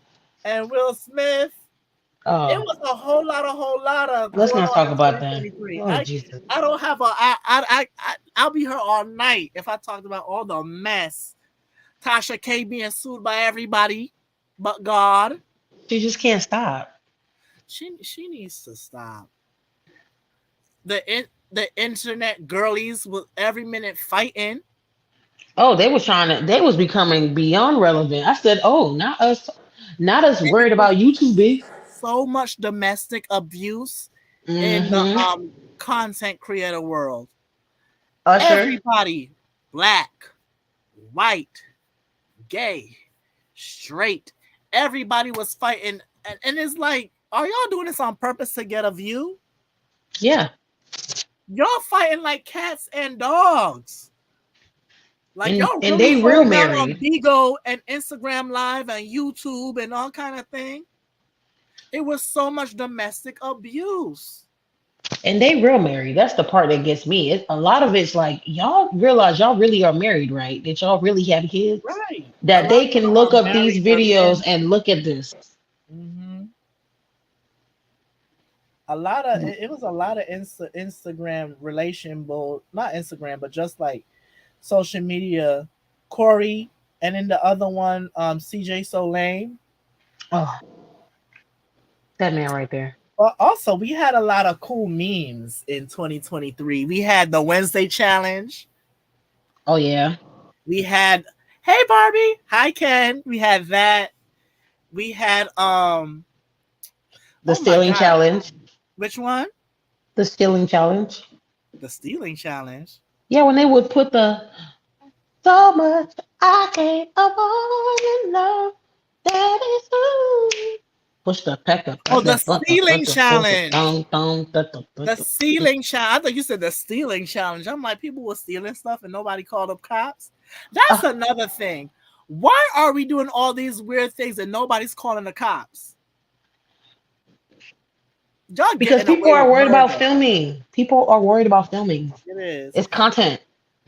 and Will Smith. It Oh, was a whole lot of let's going not on talk in about that. 2023. Oh Jesus. I don't have a I'll be here all night if I talked about all the mess. Tasha K being sued by everybody but God. She just can't stop. She needs to stop. The internet girlies with every minute fighting. Oh, they was becoming beyond relevant. I said, oh, not us And it worried was about YouTube beef. so much domestic abuse in the Mm-hmm. content creator world. Usher. Everybody, black, white, gay, straight, everybody was fighting, and it's like, are y'all doing this on purpose to get a view? Yeah. Y'all fighting like cats and dogs. Like And y'all and really they real holding down on married. Bigo and Instagram Live and YouTube and all kind of thing. It was so much domestic abuse. And they real married. That's the part that gets me. A lot of it's like y'all realize y'all really are married, right? That y'all really have kids. Right. A That lot they of can them look are up these married. They're videos in. and look at this. Mm-hmm. A lot of it was a lot of Instagram not Instagram, but just like social media. Corey, and then the other one, CJ Solane. Oh, that man right there. But also, we had a lot of cool memes in 2023. We had the Wednesday challenge. Oh yeah. We had Hey Barbie, hi Ken. We had that. We had The oh my stealing god, challenge. which one? The stealing challenge. The stealing challenge. Yeah, when they would put the so much I can't avoid in love. That is who. Push the pecker, Oh, but the the button, stealing but the push the challenge. The thong. stealing challenge. I thought you said the stealing challenge. I'm like, people were stealing stuff and nobody called up cops. That's Uh, another thing. Why are we doing all these weird things and nobody's calling the cops? Y'all because getting people away are with worried about murder. filming. People are worried about filming. It is. It's content.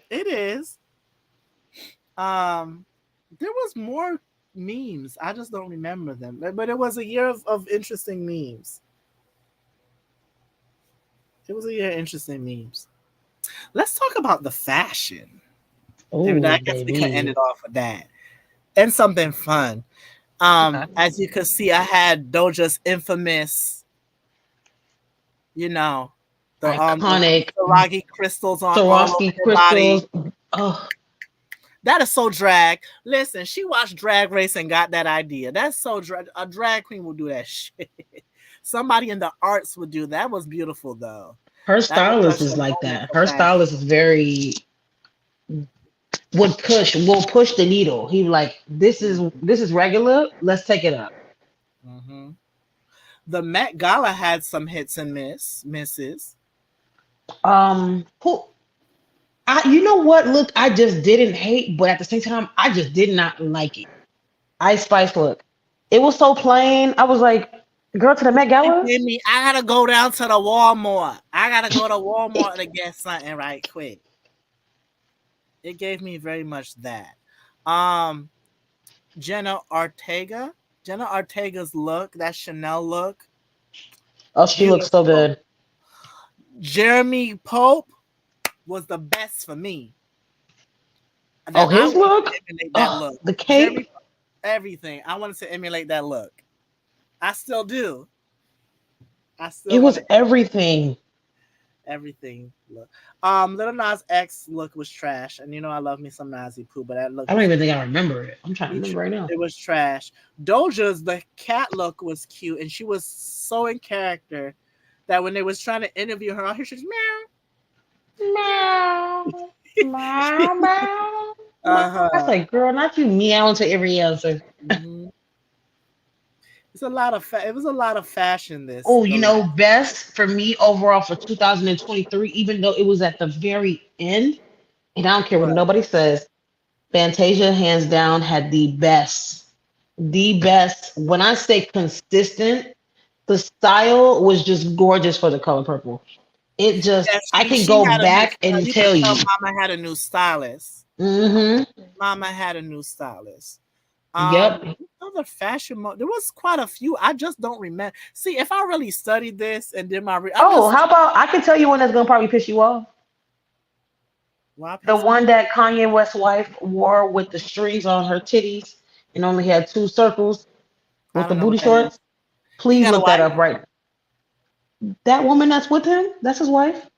It is. Um, there was more memes. I just don't remember them. But it was a year of interesting memes. It was a year of interesting memes. Let's talk about the fashion. And Oh, I guess we can end baby. it off with that. And something fun. Okay. As you could see, I had Doja's infamous, you know, the Iconic Saragi crystals on all over Swarovski her body. crystals. Oh, That is so drag. Listen, she watched Drag Race and got that idea. That's so drag. A drag queen will do that shit. Somebody in the arts would do that. That was beautiful though. her That was stylist such is a like moment that. for Her fashion. stylist is very will push the needle. He like this is regular. Let's take it up. Mm-hmm. The Met Gala had some hits and misses. Who you know what look I just didn't hate, but at the same time I just did not like it. Ice Spice look. It was so plain. I was like, girl to the Met It Gala. gave me. I gotta go down to the Walmart. I gotta go to Walmart to get something right quick. It gave me very much that. Um, Jenna Ortega. Jenna Ortega's look, that Chanel look, Oh, she looks so beautiful. good. Jeremy Pope was the best for me. Oh, That I his wanted to look. emulate that Oh, look. the Jeremy, cape. everything. I wanted to emulate that look. I still do. I It still want was to. everything. everything. Look, Little Nas X look was trash, and you know I love me some Nazi poo, but that look I don't was even think I remember it. I'm trying to remember right now. it was trash. Doja's the cat look was cute, and she was so in character that when they was trying to interview her, I hear she's Meow, meow. meow, meow, uh meow. I was huh. like, girl, not you meow to every answer. hmm It's a lot of it was a lot of fashion. This Oh, the you know, best for me overall for 2023, even though it was at the very end, and I don't care what what nobody says, Fantasia hands down had the best. The best. When I say consistent, the style was just gorgeous for the color purple. It just, yeah I can she go had a new back and you could tell tell you. Mama had a new stylist. Hmm. Mama had a new stylist. Yep. Other fashion there was quite a few. I just don't remember. See, if I really studied this and did my I'm Oh, just how about I can tell you one that's gonna probably piss you off. why The piss me one that Kanye West's wife wore with the strings on her titties and only had two circles I with the don't know booty what that is. shorts. He Please got a look that wife. up right. That woman that's with him, that's his wife.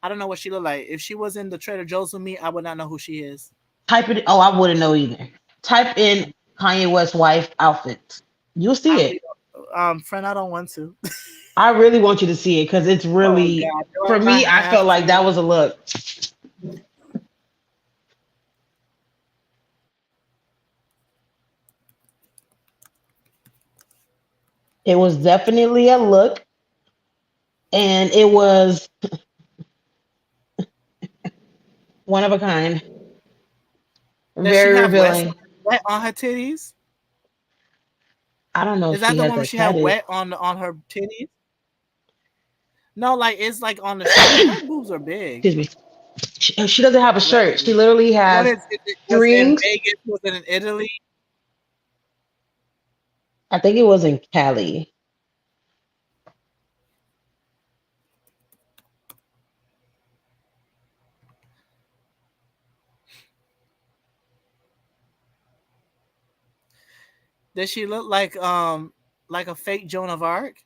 I don't know what she looked like. If she was in the Trader Joe's with me, I would not know who she is. Type it. Oh, I wouldn't know either. Type in Kanye West's wife outfits. You'll I see really it. don't. Friend, I don't want to. I really want you to see it because it's Oh really, God, do for I me, I have felt like to? that was a look. It was definitely a look, and it was one of a kind. Does she Very have revealing. wet on her titties? I don't know Is if that she the has one where that she had tatted. wet on her titties? No, like it's like on the shoulder. Her boobs are big. Excuse me. She doesn't have a shirt. She Allegedly. literally What has is it? Was it in strings. Vegas? Was it in Italy? I think it was in Cali. Did she look like a fake Joan of Arc?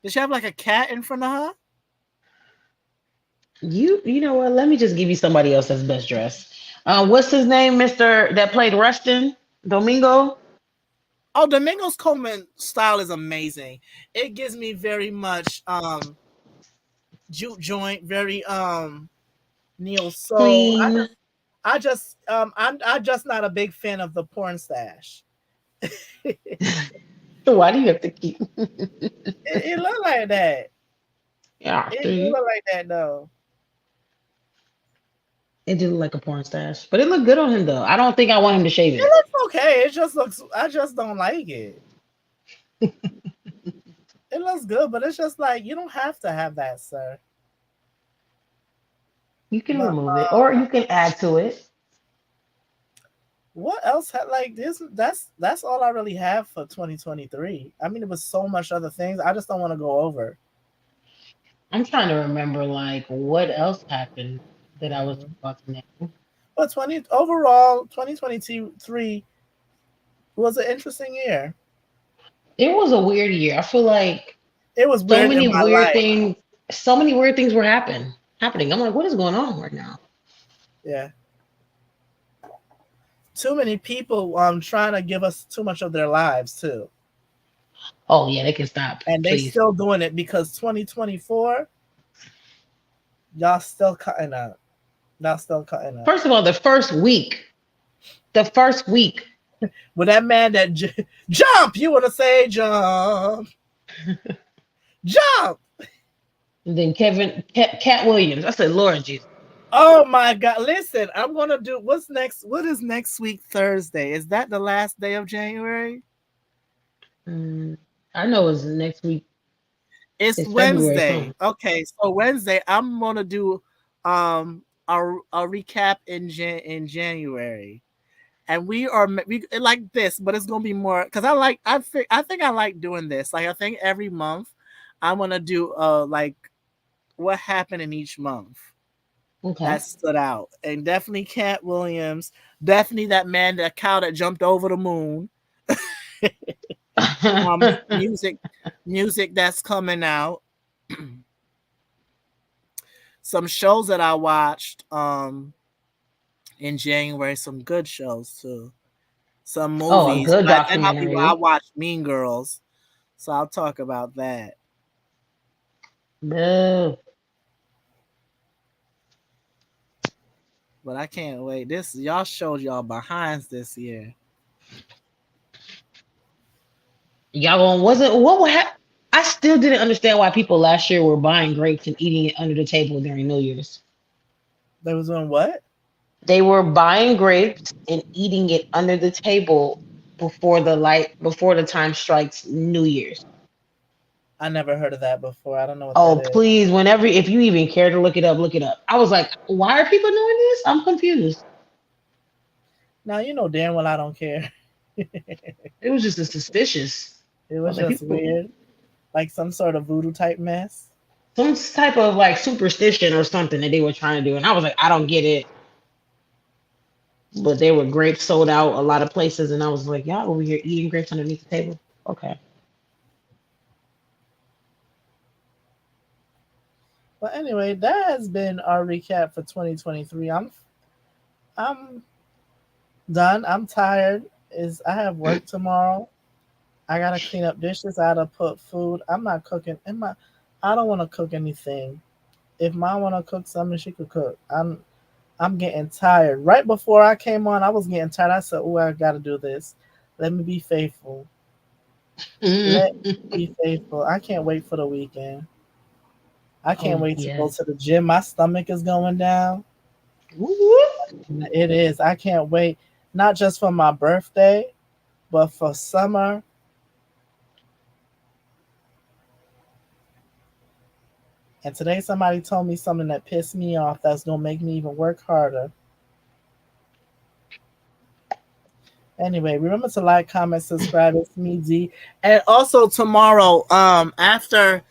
Did she have like a cat in front of her? You know what? Let me just give you somebody else that's best dressed. What's his name, Mister that played Rustin Domingo? Oh, Domingos Coleman style is amazing. It gives me very much juke joint, very neo soul. Clean. I'm just not a big fan of the porn stash. it, Why do you have to keep? it look like that. Yeah, It do see, look like that though. it did look like a porn stash, but it looked good on him though. I don't think I want him to shave It it. looks okay. It just looks. I just don't like it. It looks good, but it's just like you don't have to have that, sir. You can But remove it, or you can add to it. what else had like this? That's all I really have for 2023. I mean, it was so much other things. I just don't want to go over. I'm trying to remember like what else happened that I was Mhm. about to name. But 2023 was an interesting year. It was a weird year. I feel like It was so weird in many my weird life. things, so many weird things were happening. I'm like, what is going on right now? Yeah, too many people trying to give us too much of their lives too, Oh yeah, they can stop, and they please. still doing it because 2024, y'all still cutting up. Y'all still cutting up. First of all, the first week, With that man that jump, you want to say jump, jump. and then Cat Williams. I said, Lord Jesus. Oh my God! Listen, I'm gonna do what's next. What is next week? Thursday. Is that the last day of January? I know it's next week. It's It's February Wednesday. something. Okay, so Wednesday I'm gonna do a recap in January, and we like this, but it's gonna be more because I think I like doing this. Like I think every month I'm gonna do like what happened in each month Okay. that stood out, and definitely Cat Williams, definitely that man, that cow that jumped over the moon. um, music, music that's coming out. Some shows that I watched in January, some good shows too. Some Oh, a movies. good Like that might be why I documentary. watched Mean Girls. So I'll talk about that. No. But I can't wait. This y'all showed y'all behinds this year. Y'all going wasn't what would hap I still didn't understand why people last year were buying grapes and eating it under the table during New Year's. They was doing what? They were buying grapes and eating it under the table before the time strikes New Year's. I never heard of that before. I don't know what that Oh, is. please, whenever if you even care to look it up, look it up. I was like, why are people doing this? I'm confused. Now you know damn well I don't care. It was just a suspicious. It I was was like, just people weird. Like some sort of voodoo type mess. some type of like superstition or something that they were trying to do. And I was like, I don't get it. But they were grapes sold out a lot of places, and I was like, y'all over here eating grapes underneath the table. Okay. But anyway, that has been our recap for 2023. I'm done. I'm tired. Is I have work tomorrow. I gotta clean up dishes. I gotta put food. I'm not cooking. I don't want to cook anything. If mom want to cook something, she could cook. I'm getting tired. Right before I came on, I was getting tired. I said, "Oh, I gotta do this. Let me be faithful. Let me be faithful. I can't wait for the weekend. I can't Oh wait to go yes. to the gym. My stomach is going down. Woo-woo. It is. I can't wait. Not just for my birthday, but for summer. And today somebody told me something that pissed me off that's gonna make me even work harder. Anyway, remember to like, comment, subscribe. It's me, D. And also tomorrow, after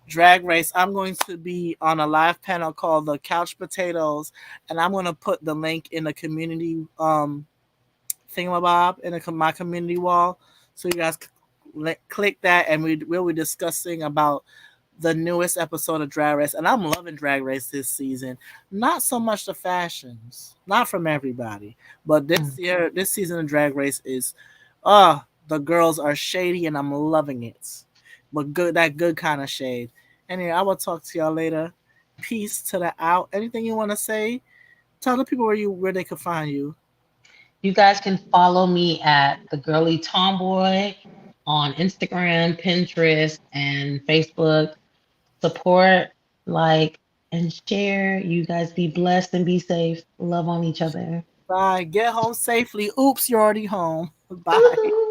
Drag Race, I'm going to be on a live panel called the Couch Potatoes, and I'm gonna put the link in the community thingamabob in my community wall, so you guys click that, and we'll be discussing about the newest episode of Drag Race, and I'm loving Drag Race this season. Not so much the fashions, not from everybody, but this season of Drag Race is, the girls are shady, and I'm loving it. But good, that good kind of shade. Anyway, I will talk to y'all later. Peace to the out. Anything you want to say? Tell the people where they can find you. You guys can follow me at the Girly Tomboy on Instagram, Pinterest, and Facebook. Support, like, and share. You guys be blessed and be safe. Love on each other. Bye. Get home safely. Oops, you're already home. Bye.